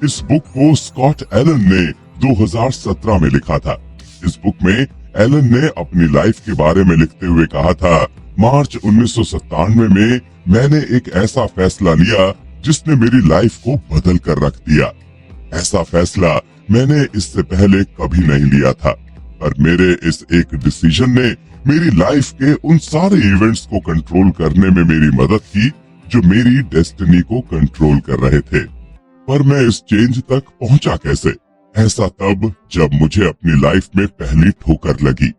इस बुक को Scott Elon ने 2017 में लिखा था। इस बुक में एलन ने अपनी लाइफ के बारे में लिखते हुए कहा था, मार्च 1997 में मैंने एक ऐसा फैसला लिया जिसने मेरी लाइफ को बदल कर रख दिया। ऐसा फैसला मैंने इससे पहले कभी नहीं लिया था, पर मेरे इस एक डिसीजन ने मेरी लाइफ के उन सारे इवेंट्स को कंट्रोल करने में मेरी मदद की जो मेरी डेस्टिनी को कंट्रोल कर रहे थे। पर मैं इस चेंज तक पहुंचा कैसे? ऐसा तब जब मुझे अपनी लाइफ में पहली ठोकर लगी।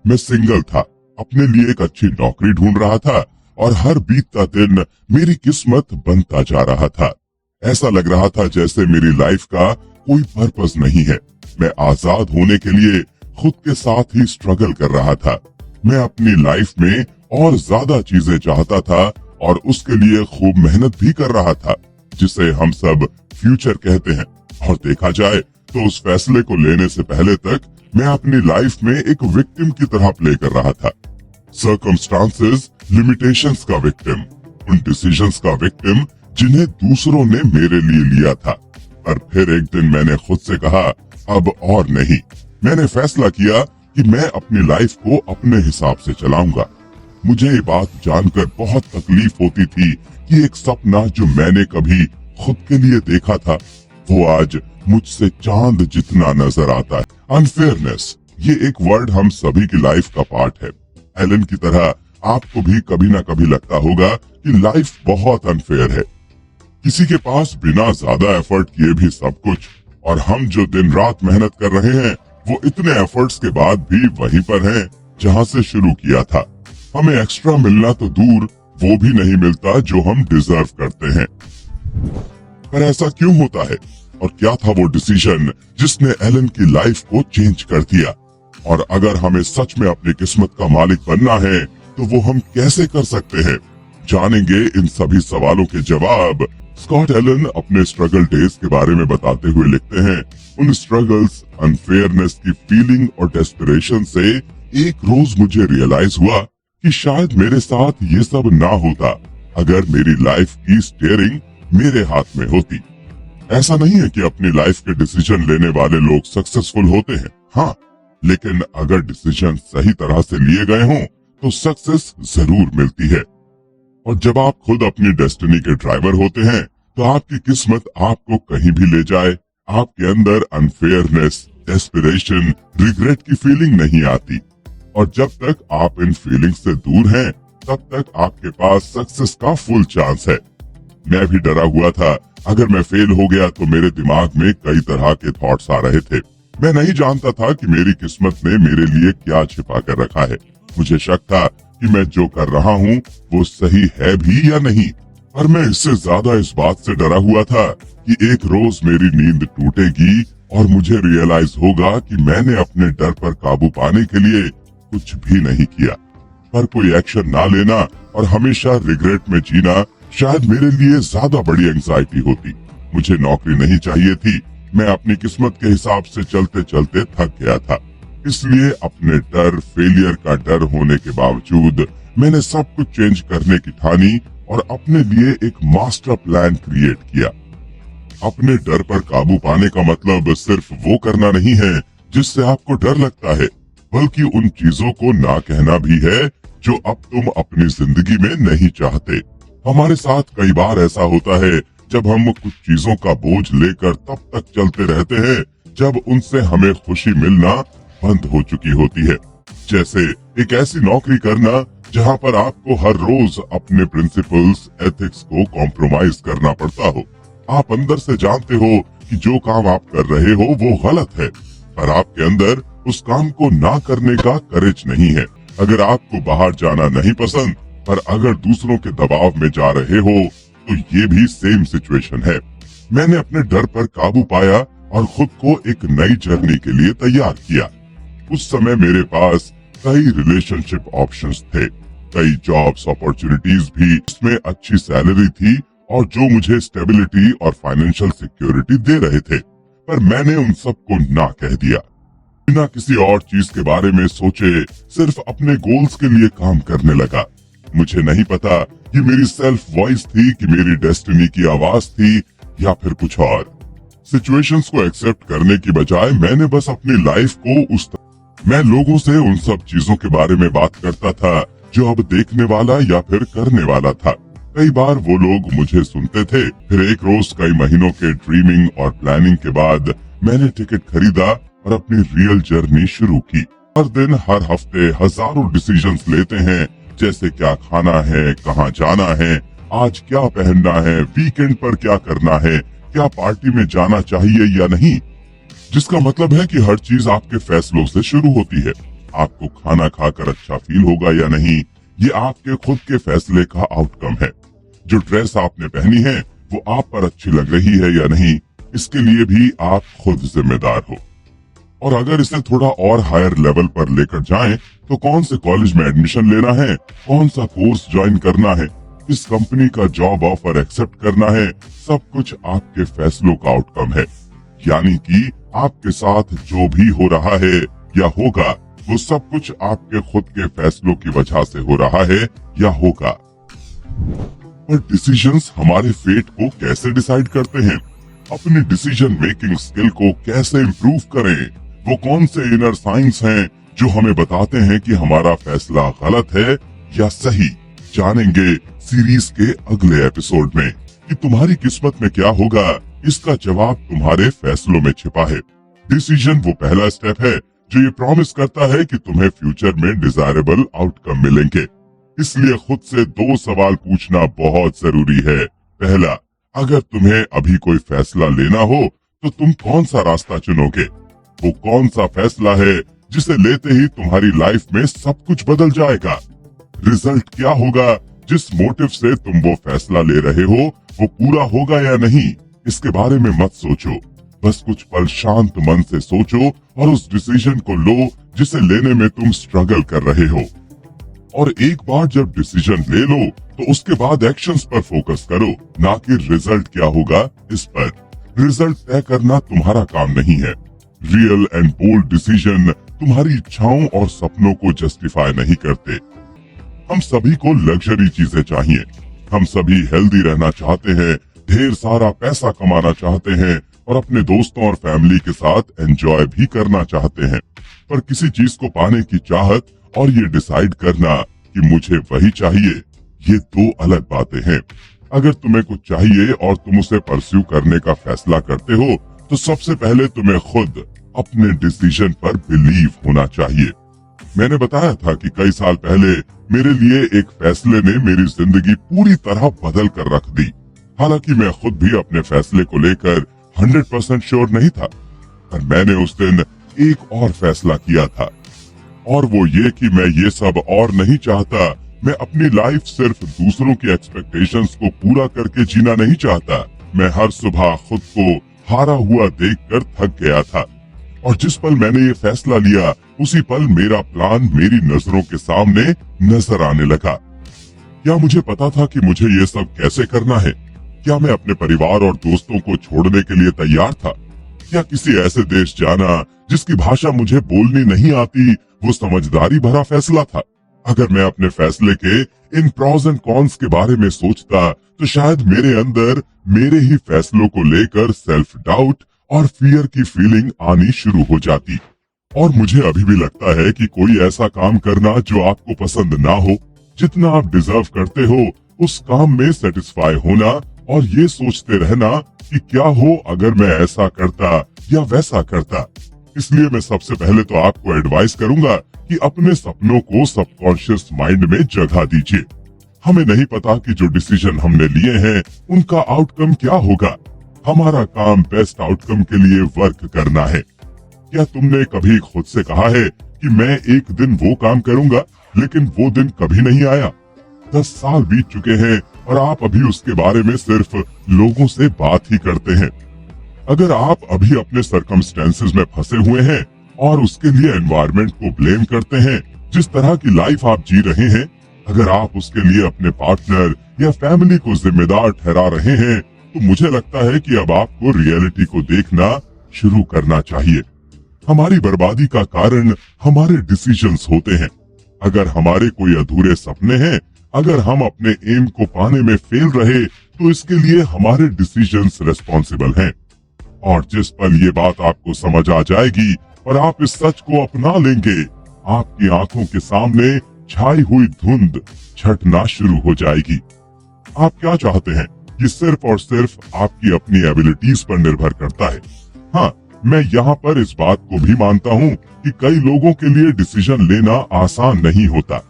मैं सिंगल था, अपने लिए एक अच्छी नौकरी ढूंढ रहा था और हर बीतता दिन मेरी किस्मत बनता जा रहा था। ऐसा लग रहा था जैसे मेरी लाइफ का कोई पर्पस नहीं है। मैं आजाद होने के लिए खुद के साथ ही स्ट्रगल कर रहा था। मैं अपनी लाइफ में और ज्यादा चीजें चाहता था और उसके लिए खूब मेहनत भी कर रहा था, जिसे हम सब फ्यूचर कहते हैं। और देखा जाए तो उस फैसले को लेने से पहले तक मैं अपनी लाइफ में एक विक्टिम की तरह प्ले कर रहा था। सर्कमस्टांसेस, लिमिटेशंस का विक्टिम, उन डिसीजंस का विक्टिम जिन्हें दूसरों ने मेरे लिए लिया था। पर फिर एक दिन मैंने खुद से कहा, अब और नहीं। मैंने फैसला किया कि मैं अपनी लाइफ को अपने हिसाब से चलाऊंगा। मुझे ये बात जानकर बहुत तकलीफ होती थी कि एक सपना जो मैंने कभी खुद के लिए देखा था, वो आज मुझसे चांद जितना नजर आता है। अनफेयरनेस, ये एक वर्ड हम सभी की लाइफ का पार्ट है। एलन की तरह आपको भी कभी ना कभी लगता होगा कि लाइफ बहुत अनफेयर है। किसी के पास बिना ज्यादा एफर्ट किए भी सब कुछ, और हम जो दिन रात मेहनत कर रहे हैं वो इतने एफर्ट्स के बाद भी वहीं पर हैं जहां से शुरू किया था। हमें एक्स्ट्रा मिलना तो दूर, वो भी नहीं मिलता जो हम डिजर्व करते हैं। पर ऐसा क्यों होता है? और क्या था वो डिसीजन जिसने एलन की लाइफ को चेंज कर दिया? और अगर हमें सच में अपनी किस्मत का मालिक बनना है तो वो हम कैसे कर सकते हैं? जानेंगे इन सभी सवालों के जवाब। स्कॉट एलन अपने स्ट्रगल डेज के बारे में बताते हुए लिखते हैं, उन स्ट्रगल्स, अनफेयरनेस की फीलिंग और डेस्परेशन से एक रोज मुझे रियलाइज हुआ कि शायद मेरे साथ ये सब ना होता अगर मेरी लाइफ की स्टीयरिंग मेरे हाथ में होती। ऐसा नहीं है कि अपनी लाइफ के डिसीजन लेने वाले लोग सक्सेसफुल होते हैं, हाँ, लेकिन अगर डिसीजन सही तरह से लिए गए हों तो सक्सेस जरूर मिलती है। और जब आप खुद अपनी डेस्टिनी के ड्राइवर होते हैं तो आपकी किस्मत आपको कहीं भी ले जाए। आपके अंदर अनफेयरनेस, डेस्परेशन, रिग्रेट की फीलिंग नहीं आती। और जब तक आप इन फीलिंग से दूर हैं, तब तक आपके पास सक्सेस का फुल चांस है। मैं भी डरा हुआ था, अगर मैं फेल हो गया तो मेरे दिमाग में कई तरह के थॉट्स आ रहे थे। मैं नहीं जानता था कि मेरी किस्मत ने मेरे लिए क्या छिपा कर रखा है। मुझे शक था कि मैं जो कर रहा हूँ वो सही है भी या नहीं। पर मैं इससे ज्यादा इस बात से डरा हुआ था कि एक रोज मेरी नींद टूटेगी और मुझे रियलाइज होगा कि मैंने अपने डर पर काबू पाने के लिए कुछ भी नहीं किया। पर कोई एक्शन ना लेना और हमेशा रिग्रेट में जीना शायद मेरे लिए ज्यादा बड़ी एंजाइटी होती। मुझे नौकरी नहीं चाहिए थी। मैं अपनी किस्मत के हिसाब से चलते चलते थक गया था। इसलिए अपने डर, फेलियर का डर होने के बावजूद मैंने सब कुछ चेंज करने की ठानी और अपने लिए एक मास्टर प्लान क्रिएट किया। अपने डर पर काबू पाने का मतलब सिर्फ वो करना नहीं है जिससे आपको डर लगता है, बल्कि उन चीजों को ना कहना भी है जो अब तुम अपनी जिंदगी में नहीं चाहते। हमारे साथ कई बार ऐसा होता है जब हम कुछ चीजों का बोझ लेकर तब तक चलते रहते हैं जब उनसे हमें खुशी मिलना बंद हो चुकी होती है। जैसे एक ऐसी नौकरी करना जहां पर आपको हर रोज अपने प्रिंसिपल्स, एथिक्स को कॉम्प्रोमाइज करना पड़ता हो। आप अंदर से जानते हो कि जो काम आप कर रहे हो वो गलत है, पर आपके अंदर उस काम को ना करने का करेज नहीं है। अगर आपको बाहर जाना नहीं पसंद, पर अगर दूसरों के दबाव में जा रहे हो तो ये भी सेम सिचुएशन है। मैंने अपने डर पर काबू पाया और खुद को एक नई जर्नी के लिए तैयार किया। उस समय मेरे पास कई रिलेशनशिप ऑप्शंस थे, कई जॉब्स अपॉर्चुनिटीज भी, इसमें अच्छी सैलरी थी और जो मुझे स्टेबिलिटी और फाइनेंशियल सिक्योरिटी दे रहे थे। पर मैंने उन सबको ना कह दिया, बिना किसी और चीज के बारे में सोचे सिर्फ अपने गोल्स के लिए काम करने लगा। मुझे नहीं पता ये मेरी सेल्फ वॉइस थी कि मेरी डेस्टिनी की आवाज थी या फिर कुछ और। सिचुएशंस को एक्सेप्ट करने की बजाय मैंने बस अपनी लाइफ को मैं लोगों से उन सब चीजों के बारे में बात करता था जो अब देखने वाला या फिर करने वाला था। कई बार वो लोग मुझे सुनते थे, फिर एक रोज कई महीनों के ड्रीमिंग और प्लानिंग के बाद मैंने टिकट खरीदा और अपनी रियल जर्नी शुरू की। हर दिन हर हफ्ते हजारों डिसीजंस लेते हैं, जैसे क्या खाना है, कहाँ जाना है, आज क्या पहनना है, वीकेंड पर क्या करना है, क्या पार्टी में जाना चाहिए या नहीं। जिसका मतलब है कि हर चीज आपके फैसलों से शुरू होती है। आपको खाना खाकर अच्छा फील होगा या नहीं, ये आपके खुद के फैसले का आउटकम है। जो ड्रेस आपने पहनी है वो आप पर अच्छी लग रही है या नहीं, इसके लिए भी आप खुद जिम्मेदार हो। और अगर इसे थोड़ा और हायर लेवल पर लेकर जाएं, तो कौन से कॉलेज में एडमिशन लेना है, कौन सा कोर्स ज्वाइन करना है, किस कंपनी का जॉब ऑफर एक्सेप्ट करना है, सब कुछ आपके फैसलों का आउटकम है। यानी कि आपके साथ जो भी हो रहा है या होगा, वो सब कुछ आपके खुद के फैसलों की वजह से हो रहा है या होगा। पर डिसीजंस हमारे फेट को कैसे डिसाइड करते हैं? अपनी डिसीजन मेकिंग स्किल को कैसे इम्प्रूव करें? वो कौन से इनर साइंस हैं जो हमें बताते हैं कि हमारा फैसला गलत है या सही? जानेंगे सीरीज के अगले एपिसोड में कि तुम्हारी किस्मत में क्या होगा। इसका जवाब तुम्हारे फैसलों में छिपा है। डिसीजन वो पहला स्टेप है जो ये प्रॉमिस करता है कि तुम्हें फ्यूचर में डिजायरेबल आउटकम मिलेंगे। इसलिए खुद से 2 सवाल पूछना बहुत जरूरी है। पहला, अगर तुम्हें अभी कोई फैसला लेना हो तो तुम कौन सा रास्ता चुनोगे? वो कौन सा फैसला है जिसे लेते ही तुम्हारी लाइफ में सब कुछ बदल जाएगा? रिजल्ट क्या होगा? जिस मोटिव से तुम वो फैसला ले रहे हो वो पूरा होगा या नहीं, इसके बारे में मत सोचो। बस कुछ पल शांत मन से सोचो और उस डिसीजन को लो जिसे लेने में तुम स्ट्रगल कर रहे हो। और एक बार जब डिसीजन ले लो तो उसके बाद एक्शंस पर फोकस करो, ना कि रिजल्ट क्या होगा इस पर। रिजल्ट तय करना तुम्हारा काम नहीं है। रियल एंड बोल्ड डिसीजन तुम्हारी इच्छाओं और सपनों को जस्टिफाई नहीं करते। हम सभी को लग्जरी चीजें चाहिए, हम सभी हेल्दी रहना चाहते हैं, ढेर सारा पैसा कमाना चाहते हैं और अपने दोस्तों और फैमिली के साथ एंजॉय भी करना चाहते हैं। पर किसी चीज को पाने की चाहत और ये डिसाइड करना कि मुझे वही चाहिए, ये 2 अलग बातें हैं। अगर तुम्हें कुछ चाहिए और तुम उसे परस्यू करने का फैसला करते हो तो सबसे पहले तुम्हें खुद अपने डिसीजन पर बिलीव होना चाहिए। मैंने बताया था कि कई साल पहले मेरे लिए एक फैसले ने मेरी जिंदगी पूरी तरह बदल कर रख दी। हालांकि मैं खुद भी अपने फैसले को लेकर 100% श्योर नहीं था, पर मैंने उस दिन एक और फैसला किया था, और वो ये कि मैं ये सब और नहीं चाहता। मैं अपनी लाइफ सिर्फ दूसरों की एक्सपेक्टेशंस को पूरा करके जीना नहीं चाहता। मैं हर सुबह खुद को हारा हुआ देखकर थक गया था, और जिस पल मैंने ये फैसला लिया उसी पल मेरा प्लान मेरी नजरों के सामने नजर आने लगा। क्या मुझे पता था कि मुझे ये सब कैसे करना है? क्या मैं अपने परिवार और दोस्तों को छोड़ने के लिए तैयार था? क्या किसी ऐसे देश जाना जिसकी भाषा मुझे बोलनी नहीं आती वो समझदारी भरा फैसला था? अगर मैं अपने फैसले के इन प्रॉज एंड कॉन्स के बारे में सोचता तो शायद मेरे अंदर मेरे ही फैसलों को लेकर सेल्फ डाउट और फियर की फीलिंग आनी शुरू हो जाती। और मुझे अभी भी लगता है कि कोई ऐसा काम करना जो आपको पसंद ना हो, जितना आप डिजर्व करते हो, उस काम में सेटिस्फाई होना और ये सोचते रहना कि क्या हो अगर मैं ऐसा करता या वैसा करता। इसलिए मैं सबसे पहले तो आपको एडवाइस करूंगा कि अपने सपनों को सबकॉन्शियस माइंड में जगह दीजिए। हमें नहीं पता कि जो डिसीजन हमने लिए हैं उनका आउटकम क्या होगा। हमारा काम बेस्ट आउटकम के लिए वर्क करना है। क्या तुमने कभी खुद से कहा है कि मैं एक दिन वो काम करूंगा, लेकिन वो दिन कभी नहीं आया? 10 साल बीत चुके हैं और आप अभी उसके बारे में सिर्फ लोगों से बात ही करते हैं। अगर आप अभी अपने सर्कमस्टेंसेस में फंसे हुए हैं और उसके लिए एनवायरनमेंट को ब्लेम करते हैं, जिस तरह की लाइफ आप जी रहे हैं, अगर आप उसके लिए अपने पार्टनर या फैमिली को जिम्मेदार ठहरा रहे हैं, तो मुझे लगता है कि अब आपको रियलिटी को देखना शुरू करना चाहिए। हमारी बर्बादी का कारण हमारे डिसीजंस होते हैं। अगर हमारे कोई अधूरे सपने हैं, अगर हम अपने एम को पाने में फेल रहे, तो इसके लिए हमारे डिसीजंस रिस्पॉन्सिबल हैं। और जिस पल ये बात आपको समझ आ जाएगी और आप इस सच को अपना लेंगे, आपकी आंखों के सामने छाई हुई धुंध छटना शुरू हो जाएगी। आप क्या चाहते हैं, ये सिर्फ और सिर्फ आपकी अपनी एबिलिटीज पर निर्भर करता है। हाँ, मैं यहाँ पर इस बात को भी मानता हूँ कि कई लोगों के लिए डिसीजन लेना आसान नहीं होता।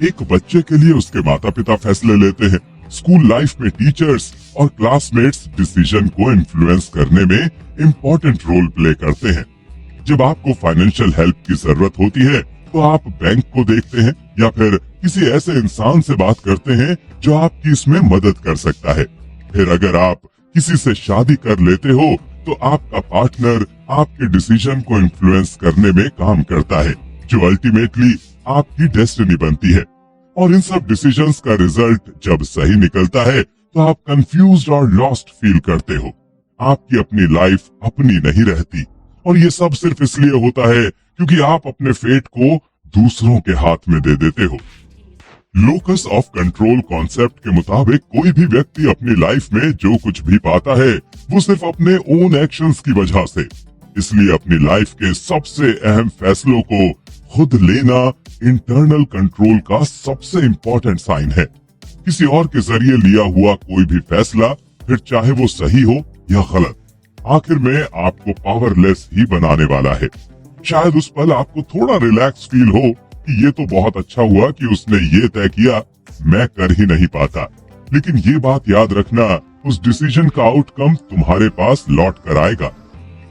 एक बच्चे के लिए उसके माता पिता फैसले लेते हैं, स्कूल लाइफ में टीचर्स और क्लासमेट्स डिसीजन को इन्फ्लुएंस करने में इम्पोर्टेंट रोल प्ले करते हैं। जब आपको फाइनेंशियल हेल्प की जरूरत होती है तो आप बैंक को देखते हैं या फिर किसी ऐसे इंसान से बात करते हैं जो आपकी इसमें मदद कर सकता है। फिर अगर आप किसी से शादी कर लेते हो तो आपका पार्टनर आपके डिसीजन को इन्फ्लुएंस करने में काम करता है, जो अल्टीमेटली आपकी डेस्टिनी बनती है। और इन सब डिसीजंस का रिजल्ट जब सही निकलता है तो आप कंफ्यूज्ड और लॉस्ट फील करते हो। आपकी अपनी लाइफ अपनी नहीं रहती, और ये सब सिर्फ इसलिए होता है क्योंकि आप अपने फेट को दूसरों के हाथ में दे देते हो। लोकस ऑफ कंट्रोल कॉन्सेप्ट के मुताबिक कोई भी व्यक्ति अपनी लाइफ में जो कुछ भी पाता है वो सिर्फ अपने ओन एक्शंस की वजह से। इसलिए अपनी लाइफ के सबसे अहम फैसलों को खुद लेना इंटरनल कंट्रोल का सबसे इम्पोर्टेंट साइन है। किसी और के जरिए लिया हुआ कोई भी फैसला, फिर चाहे वो सही हो या गलत, आखिर में आपको पावरलेस ही बनाने वाला है। शायद उस पल आपको थोड़ा रिलैक्स फील हो कि ये तो बहुत अच्छा हुआ कि उसने ये तय किया, मैं कर ही नहीं पाता। लेकिन ये बात याद रखना, उस डिसीजन का आउटकम तुम्हारे पास लौट कर आएगा।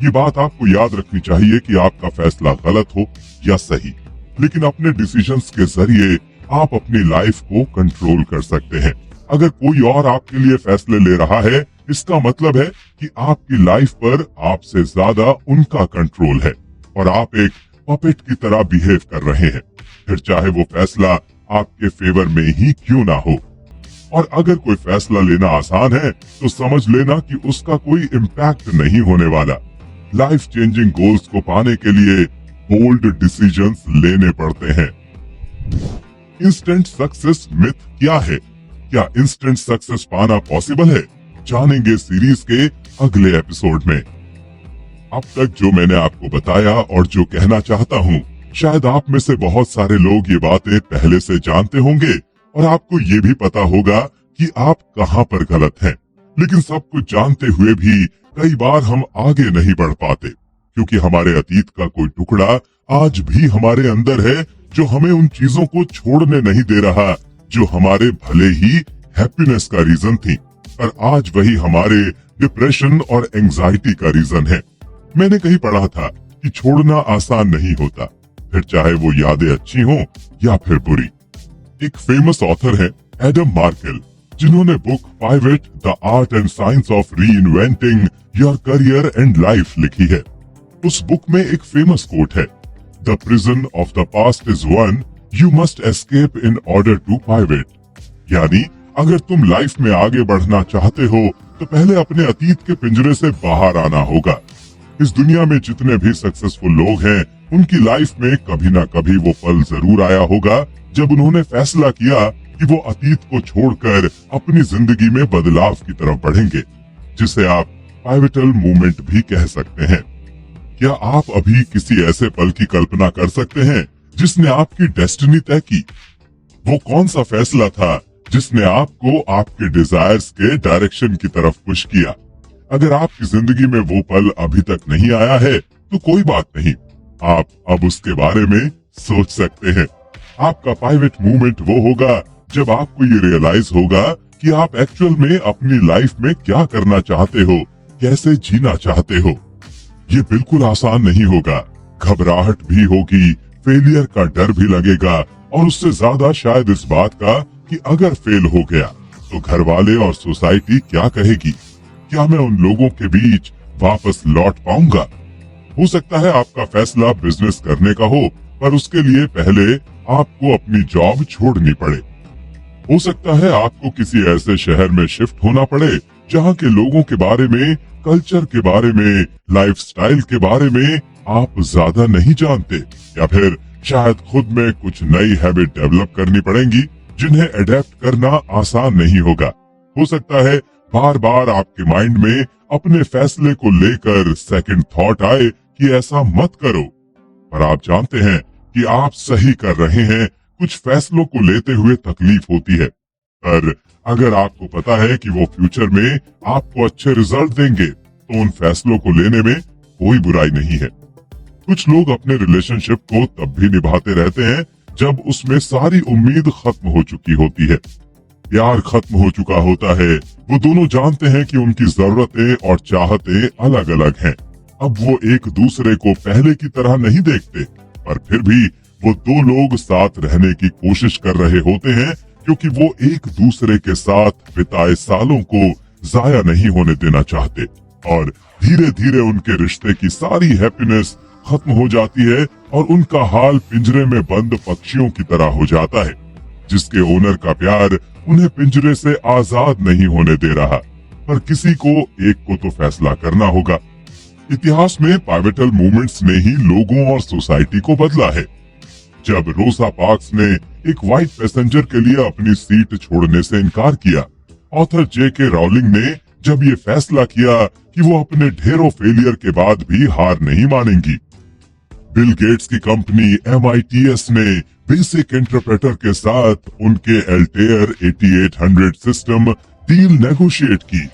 ये बात आपको याद रखनी चाहिए कि आपका फैसला गलत हो या सही, लेकिन अपने डिसीजंस के जरिए आप अपनी लाइफ को कंट्रोल कर सकते हैं। अगर कोई और आपके लिए फैसले ले रहा है, इसका मतलब है कि आपकी लाइफ पर आपसे ज्यादा उनका कंट्रोल है और आप एक पपेट की तरह बिहेव कर रहे हैं, फिर चाहे वो फैसला आपके फेवर में ही क्यों ना हो। और अगर कोई फैसला लेना आसान है तो समझ लेना कि उसका कोई इम्पैक्ट नहीं होने वाला। लाइफ चेंजिंग गोल्स को पाने के लिए बोल्ड डिसीजंस लेने पड़ते हैं। इंस्टेंट सक्सेस मिथ क्या है? क्या इंस्टेंट सक्सेस पाना पॉसिबल है? जानेंगे सीरीज के अगले एपिसोड में। अब तक जो मैंने आपको बताया और जो कहना चाहता हूँ, शायद आप में से बहुत सारे लोग ये बातें पहले से जानते होंगे और आपको ये भी पता होगा कि आप कहाँ पर गलत हैं। लेकिन सब कुछ जानते हुए भी कई बार हम आगे नहीं बढ़ पाते, क्योंकि हमारे अतीत का कोई टुकड़ा आज भी हमारे अंदर है जो हमें उन चीजों को छोड़ने नहीं दे रहा जो हमारे भले ही हैप्पीनेस का रीजन थी, और आज वही हमारे डिप्रेशन और एंजाइटी का रीजन है। मैंने कहीं पढ़ा था कि छोड़ना आसान नहीं होता, फिर चाहे वो यादें अच्छी हों या फिर बुरी। एक फेमस ऑथर है एडम मार्केल, जिन्होंने book pivot the art and science of reinventing your career and life लिखी है। उस बुक में एक फेमस कोट है, the prison of the past is one you must escape in order to pivot. यानी अगर तुम लाइफ में आगे बढ़ना चाहते हो तो पहले अपने अतीत के पिंजरे से बाहर आना होगा। इस दुनिया में जितने भी सक्सेसफुल लोग हैं, उनकी लाइफ में कभी ना कभी वो पल जरूर आया होगा जब उन्होंने फैसला किया कि वो अतीत को छोड़कर अपनी जिंदगी में बदलाव की तरफ बढ़ेंगे, जिसे आप पाइवेटल मूवमेंट भी कह सकते हैं। क्या आप अभी किसी ऐसे पल की कल्पना कर सकते हैं जिसने आपकी डेस्टिनी तय की? वो कौन सा फैसला था जिसने आपको आपके डिजायर्स के डायरेक्शन की तरफ पुश किया? अगर आपकी जिंदगी में वो पल अभी तक नहीं आया है तो कोई बात नहीं, आप अब उसके बारे में सोच सकते हैं। आपका पाइवेट मूवमेंट वो होगा जब आपको ये रियलाइज होगा कि आप एक्चुअल में अपनी लाइफ में क्या करना चाहते हो, कैसे जीना चाहते हो। ये बिल्कुल आसान नहीं होगा, घबराहट भी होगी, फेलियर का डर भी लगेगा, और उससे ज्यादा शायद इस बात का कि अगर फेल हो गया तो घर वाले और सोसाइटी क्या कहेगी, क्या मैं उन लोगों के बीच वापस लौट पाऊंगा। हो सकता है आपका फैसला बिजनेस करने का हो, पर उसके लिए पहले आपको अपनी जॉब छोड़नी पड़े। हो सकता है आपको किसी ऐसे शहर में शिफ्ट होना पड़े जहाँ के लोगों के बारे में, कल्चर के बारे में, लाइफस्टाइल के बारे में आप ज्यादा नहीं जानते, या फिर शायद खुद में कुछ नई हैबिट डेवलप करनी पड़ेंगी जिन्हें अडेप्ट करना आसान नहीं होगा। हो सकता है बार बार आपके माइंड में अपने फैसले को लेकर सेकंड थॉट आए कि ऐसा मत करो, पर आप जानते हैं कि आप सही कर रहे हैं, कुछ फैसलों को लेते हुए तकलीफ होती है, पर अगर आपको पता है कि वो फ्यूचर में आपको अच्छे रिजल्ट देंगे तो उन फैसलों को लेने में कोई बुराई नहीं है। कुछ लोग अपने रिलेशनशिप को तब भी निभाते रहते हैं जब उसमें सारी उम्मीद खत्म हो चुकी होती है, प्यार खत्म हो चुका होता है, वो दोनों जानते हैं कि उनकी जरूरतें और चाहतें अलग अलग हैं। अब वो एक दूसरे को पहले की तरह नहीं देखते, पर फिर भी वो दो लोग साथ रहने की कोशिश कर रहे होते हैं क्योंकि वो एक दूसरे के साथ बिताए सालों को जाया नहीं होने देना चाहते, और धीरे धीरे उनके रिश्ते की सारी हैप्पीनेस खत्म हो जाती है और उनका हाल पिंजरे में बंद पक्षियों की तरह हो जाता है, जिसके ओनर का प्यार उन्हें पिंजरे से आजाद नहीं होने दे रहा। पर किसी को एक को तो फैसला करना होगा। इतिहास में पाइवटल मूवमेंट्स ने ही लोगों और सोसाइटी को बदला है। जब रोसा पार्क्स ने एक व्हाइट पैसेंजर के लिए अपनी सीट छोड़ने से इनकार किया, ऑथर J.K. रॉलिंग ने जब ये फैसला किया कि वो अपने ढेरों फेलियर के बाद भी हार नहीं मानेंगी, बिल गेट्स की कंपनी MITS ने बेसिक इंटरप्रेटर के साथ उनके एल्टेयर 8800 सिस्टम डील नेगोशिएट की।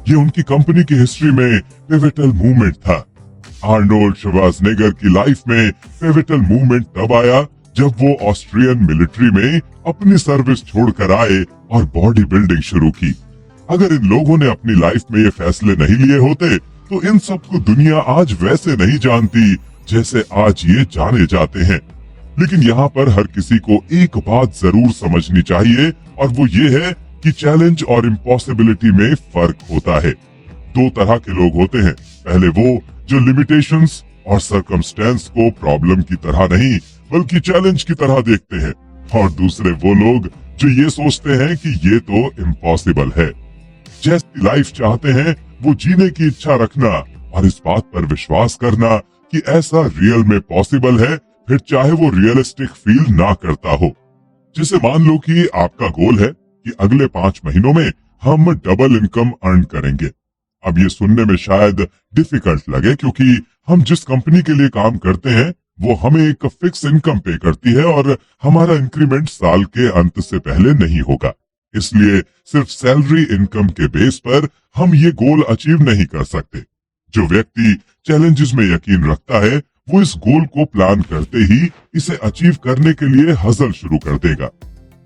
ये उनकी कंपनी की हिस्ट्री में पिवटल मूवमेंट था। आर्नोल्ड श्वार्ज़नेगर की लाइफ में पिवटल मूवमेंट तब आया जब वो ऑस्ट्रियन मिलिट्री में अपनी सर्विस छोड़कर आए और बॉडी बिल्डिंग शुरू की। अगर इन लोगों ने अपनी लाइफ में ये फैसले नहीं लिए होते तो इन सबको दुनिया आज वैसे नहीं जानती जैसे आज ये जाने जाते हैं। लेकिन यहाँ पर हर किसी को एक बात जरूर समझनी चाहिए, और वो ये है कि चैलेंज और इम्पॉसिबिलिटी में फर्क होता है। दो तरह के लोग होते हैं, पहले वो जो लिमिटेशंस और सर्कमस्टेंस को प्रॉब्लम की तरह नहीं बल्कि चैलेंज की तरह देखते हैं, और दूसरे वो लोग जो ये सोचते हैं कि ये तो इम्पॉसिबल है। जैसी लाइफ चाहते हैं वो जीने की इच्छा रखना और इस बात पर विश्वास करना कि ऐसा रियल में पॉसिबल है, फिर चाहे वो रियलिस्टिक फील ना करता हो। जैसे मान लो कि आपका गोल है कि अगले 5 महीनों में हम डबल इनकम अर्न करेंगे। अब ये सुनने में शायद डिफिकल्ट लगे क्योंकि हम जिस कंपनी के लिए काम करते हैं वो हमें एक फिक्स इनकम पे करती है और हमारा इंक्रीमेंट साल के अंत से पहले नहीं होगा। इसलिए सिर्फ सैलरी इनकम के बेस पर हम ये गोल अचीव नहीं कर सकते। जो व्यक्ति चैलेंजेस में यकीन रखता है वो इस गोल को प्लान करते ही इसे अचीव करने के लिए हसल शुरू कर देगा।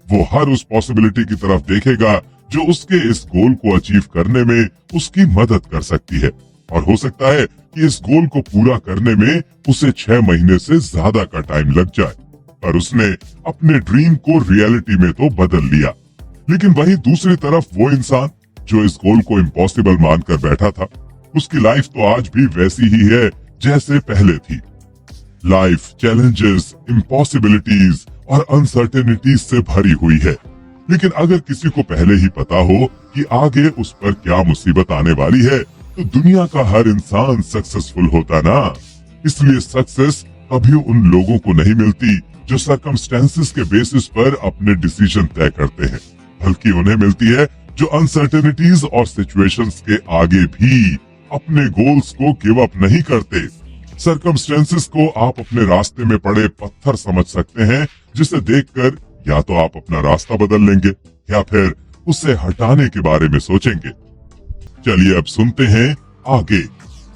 वो हर उस पॉसिबिलिटी की तरफ देखेगा जो उसके इस गोल को अचीव करने में उसकी मदद कर सकती है, और हो सकता है कि इस गोल को पूरा करने में उसे 6 महीने से ज्यादा का टाइम लग जाए, पर उसने अपने ड्रीम को रियलिटी में तो बदल लिया। लेकिन वहीं दूसरी तरफ वो इंसान जो इस गोल को इम्पॉसिबल मानकर बैठा था, उसकी लाइफ तो आज भी वैसी ही है जैसे पहले थी। लाइफ चैलेंजेस, इम्पॉसिबिलिटीज और अनसर्टेनिटीज से भरी हुई है। लेकिन अगर किसी को पहले ही पता हो कि आगे उस पर क्या मुसीबत आने वाली है तो दुनिया का हर इंसान सक्सेसफुल होता ना। इसलिए सक्सेस कभी उन लोगों को नहीं मिलती जो सर्कमस्टेंसेस के बेसिस पर अपने डिसीजन तय करते हैं, बल्कि उन्हें मिलती है जो अनसर्टेनिटीज और सिचुएशंस के आगे भी अपने गोल्स को गिव अप नहीं करते। सर्कमस्टेंसेस को आप अपने रास्ते में पड़े पत्थर समझ सकते हैं, जिसे देखकर या तो आप अपना रास्ता बदल लेंगे या फिर उसे हटाने के बारे में सोचेंगे। चलिए अब सुनते हैं आगे।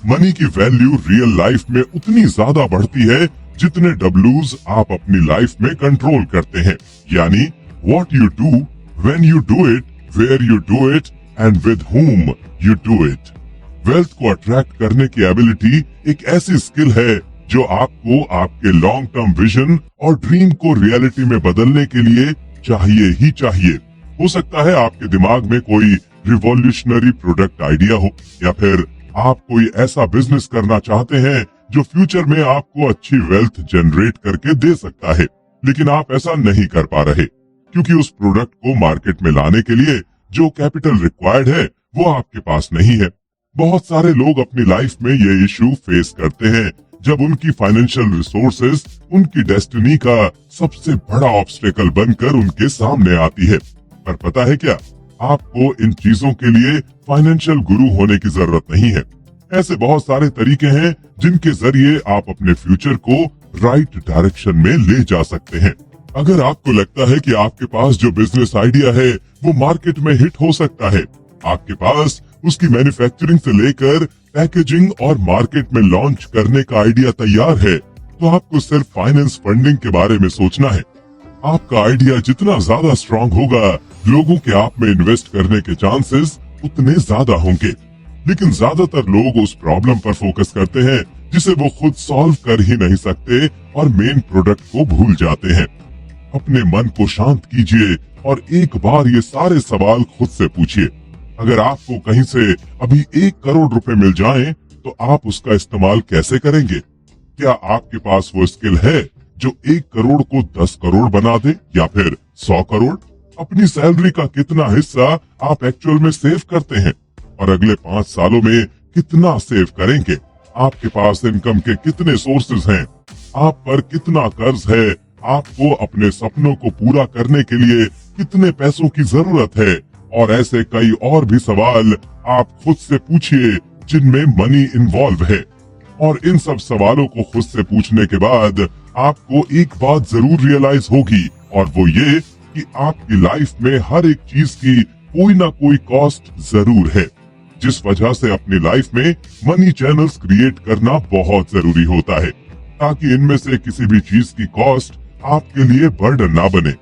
मनी की वैल्यू रियल लाइफ में उतनी ज्यादा बढ़ती है जितने डब्लूज आप अपनी लाइफ में कंट्रोल करते हैं, यानी what you do, when you do it, where you do it and with whom you do it. Wealth को अट्रैक्ट करने की एबिलिटी एक ऐसी स्किल है जो आपको आपके लॉन्ग टर्म विजन और ड्रीम को रियलिटी में बदलने के लिए चाहिए ही चाहिए। हो सकता है आपके दिमाग में कोई रिवॉल्यूशनरी प्रोडक्ट आइडिया हो, या फिर आप कोई ऐसा बिजनेस करना चाहते हैं जो फ्यूचर में आपको अच्छी वेल्थ जनरेट करके दे सकता है, लेकिन आप ऐसा नहीं कर पा रहे क्योंकि उस प्रोडक्ट को मार्केट में लाने के लिए जो कैपिटल रिक्वायर्ड है वो आपके पास नहीं है। बहुत सारे लोग अपनी लाइफ में ये इशू फेस करते हैं जब उनकी फाइनेंशियल रिसोर्सेज उनकी डेस्टिनी का सबसे बड़ा ऑब्स्टेकल बनकर उनके सामने आती है। पर पता है क्या, आपको इन चीजों के लिए फाइनेंशियल गुरु होने की जरूरत नहीं है। ऐसे बहुत सारे तरीके हैं जिनके जरिए आप अपने फ्यूचर को राइट डायरेक्शन में ले जा सकते हैं। अगर आपको लगता है कि आपके पास जो बिजनेस आइडिया है वो मार्केट में हिट हो सकता है, आपके पास उसकी मैन्युफैक्चरिंग से लेकर पैकेजिंग और मार्केट में लॉन्च करने का आइडिया तैयार है, तो आपको सिर्फ फाइनेंस फंडिंग के बारे में सोचना है। आपका आइडिया जितना ज्यादा स्ट्रांग होगा, लोगों के आप में इन्वेस्ट करने के चांसेस उतने ज्यादा होंगे। लेकिन ज्यादातर लोग उस प्रॉब्लम पर फोकस करते हैं जिसे वो खुद सॉल्व कर ही नहीं सकते और मेन प्रोडक्ट को भूल जाते हैं। अपने मन को शांत कीजिए और एक बार ये सारे सवाल खुद से पूछिए। अगर आपको कहीं से अभी 1 करोड़ रुपए मिल जाएं, तो आप उसका इस्तेमाल कैसे करेंगे? क्या आपके पास वो स्किल है जो 1 करोड़ को 10 करोड़ बना दे या फिर 100 करोड़? अपनी सैलरी का कितना हिस्सा आप एक्चुअल में सेव करते हैं और अगले 5 सालों में कितना सेव करेंगे? आपके पास इनकम के कितने सोर्सेज हैं? आप पर कितना कर्ज है? आपको अपने सपनों को पूरा करने के लिए कितने पैसों की जरूरत है? और ऐसे कई और भी सवाल आप खुद से पूछिए जिनमें मनी इन्वॉल्व है। और इन सब सवालों को खुद से पूछने के बाद आपको एक बात जरूर रियलाइज होगी, और वो ये कि आपकी लाइफ में हर एक चीज की कोई ना कोई कॉस्ट जरूर है, जिस वजह से अपनी लाइफ में मनी चैनल्स क्रिएट करना बहुत जरूरी होता है, ताकि इनमें से किसी भी चीज की कॉस्ट आपके लिए बर्डन ना बने।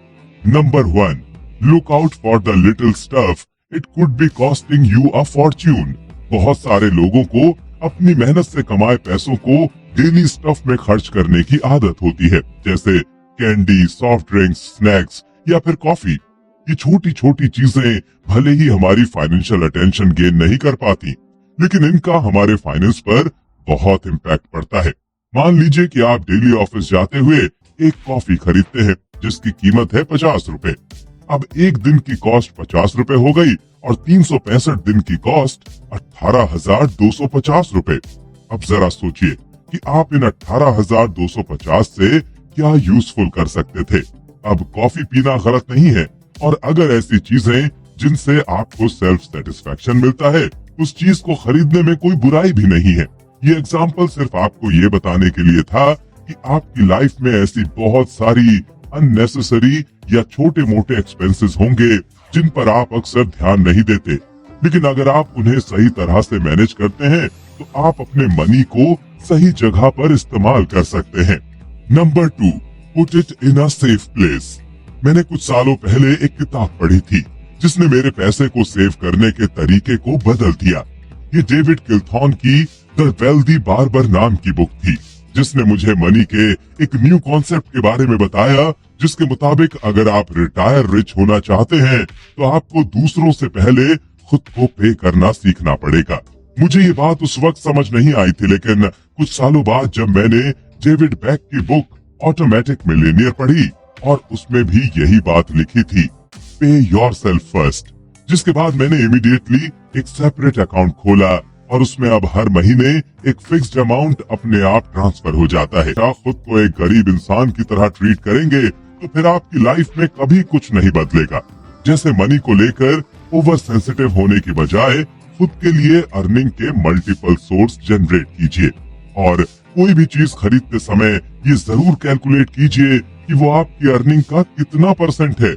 Number 1, look out for the little stuff, it could be costing you a Fortune. बहुत सारे लोगों को अपनी मेहनत से कमाए पैसों को डेली स्टफ में खर्च करने की आदत होती है, जैसे कैंडी, सॉफ्ट ड्रिंक्स, स्नैक्स या फिर कॉफी। ये छोटी छोटी चीजें भले ही हमारी फाइनेंशियल अटेंशन गेन नहीं कर पाती, लेकिन इनका हमारे फाइनेंस पर बहुत इम्पैक्ट पड़ता है। मान लीजिए कि आप डेली ऑफिस जाते हुए एक कॉफी खरीदते हैं जिसकी कीमत है 50 रुपए। अब एक दिन की कॉस्ट 50 रुपए हो गई और 365 दिन की कॉस्ट 18,250 रुपए। अब जरा सोचिए कि आप इन 18,250 से क्या यूजफुल कर सकते थे। अब कॉफी पीना गलत नहीं है, और अगर ऐसी चीजें जिनसे आपको सेल्फ सेटिस्फेक्शन मिलता है, उस चीज को खरीदने में कोई बुराई भी नहीं है। ये एग्जाम्पल सिर्फ आपको ये बताने के लिए था कि आपकी लाइफ में ऐसी बहुत सारी अननेसेसरी या छोटे मोटे एक्सपेंसेस होंगे जिन पर आप अक्सर ध्यान नहीं देते, लेकिन अगर आप उन्हें सही तरह से मैनेज करते हैं तो आप अपने मनी को सही जगह पर इस्तेमाल कर सकते हैं। Number 2, put it in a safe place. मैंने कुछ सालों पहले एक किताब पढ़ी थी जिसने मेरे पैसे को सेव करने के तरीके को बदल दिया। ये डेविड किल्थॉर्न की द वेल्दी बार्बर नाम की बुक थी, जिसने मुझे मनी के एक न्यू कॉन्सेप्ट के बारे में बताया, जिसके मुताबिक अगर आप रिटायर रिच होना चाहते हैं तो आपको दूसरों से पहले खुद को पे करना सीखना पड़ेगा। मुझे ये बात उस वक्त समझ नहीं आई थी, लेकिन कुछ सालों बाद जब मैंने डेविड बेक की बुक ऑटोमेटिक मिलियनियर पढ़ी और उसमें भी यही बात लिखी थी, पे योरसेल्फ फर्स्ट, जिसके बाद मैंने इमीडिएटली एक सेपरेट अकाउंट खोला और उसमें अब हर महीने एक फिक्स्ड अमाउंट अपने आप ट्रांसफर हो जाता है। आप खुद को एक गरीब इंसान की तरह ट्रीट करेंगे तो फिर आपकी लाइफ में कभी कुछ नहीं बदलेगा। जैसे मनी को लेकर ओवर सेंसिटिव होने की बजाय खुद के लिए अर्निंग के मल्टीपल सोर्स जनरेट कीजिए, और कोई भी चीज खरीदते समय ये जरूर कैलकुलेट कीजिए कि वो आपकी अर्निंग का कितना % है।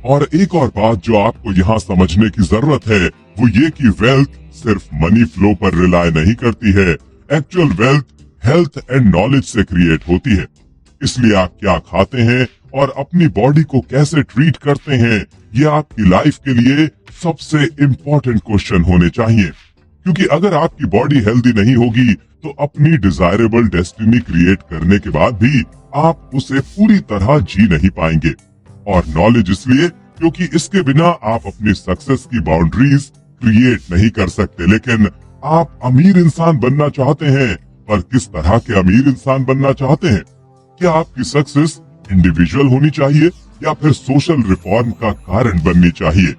और एक और बात जो आपको यहाँ समझने की जरूरत है वो ये कि वेल्थ सिर्फ मनी फ्लो पर रिलाय नहीं करती है। Actual wealth health and knowledge से क्रिएट होती है। इसलिए आप क्या खाते हैं और अपनी बॉडी को कैसे ट्रीट करते हैं, ये आपकी लाइफ के लिए सबसे इम्पोर्टेंट क्वेश्चन होने चाहिए, क्योंकि अगर आपकी बॉडी हेल्दी नहीं होगी तो अपनी डिजायरेबल डेस्टिनी क्रिएट करने के बाद भी आप उसे पूरी तरह जी नहीं पाएंगे। और नॉलेज इसलिए क्योंकि इसके बिना आप अपनी सक्सेस की बाउंड्रीज क्रिएट नहीं कर सकते। लेकिन आप अमीर इंसान बनना चाहते हैं, पर किस तरह के अमीर इंसान बनना चाहते हैं? क्या आपकी सक्सेस इंडिविजुअल होनी चाहिए या फिर सोशल रिफॉर्म का कारण बननी चाहिए?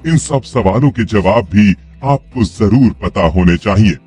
इन सब सवालों के जवाब भी आपको जरूर पता होने चाहिए।